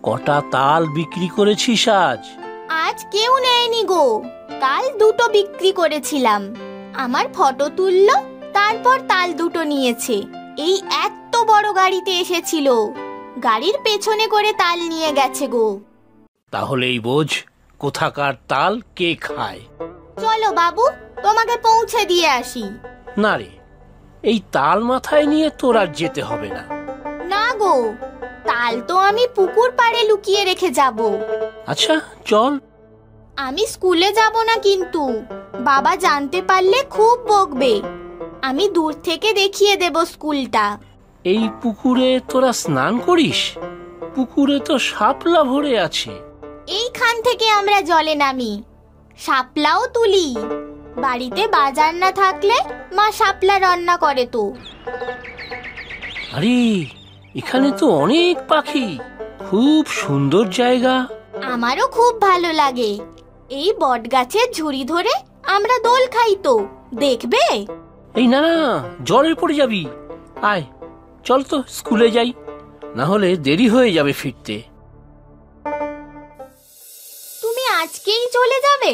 কটা তাল বিক্রি করেছিস আজ? আজ কেউ নেয়নি গো, কাল দুটো বিক্রি করেছিলাম। আমার ফটো তুললো, তারপর তাল দুটো নিয়েছে। এই এত বড় গাড়িতে এসেছিল, গাড়ির পেছনে করে তাল নিয়ে গেছে গো। তাহলেই বোঝ কোথাকার তাল কে খায়। চলো বাবু, তোমাকে পৌঁছে দিয়ে আসি। না রে, এই তাল মাথায় নিয়ে তোর আর যেতে হবে না। না গো, তাল তো আমি পুকুর পাড়ে লুকিয়ে রেখে যাব। আচ্ছা চল। আমি স্কুলে যাব না কিন্তু, বাবা জানতে পারলে খুব বকবে। আমি দূর থেকে দেখিয়ে দেব স্কুলটা। এই পুকুরে তোরা স্নান করিস? পুকুরে তো শাপলা ভরে আছে। এইখান থেকে আমরা জলে নামি, শাপলাও তুলি। বাড়িতে বাজার না থাকলে মা শাপলা রান্না করে তো। আরে, এখানে তো অনেক পাখি, খুব সুন্দর জায়গা। আমারও খুব ভালো লাগে। এই বট গাছের ঝুড়ি ধরে আমরা দোল খাই তো, দেখবে? এই না না, জলে পড়ে যাবি। আয় চল তো স্কুলে যাই, না হলে দেরি হয়ে যাবে ফিরতে। তুমি আজকেই চলে যাবে?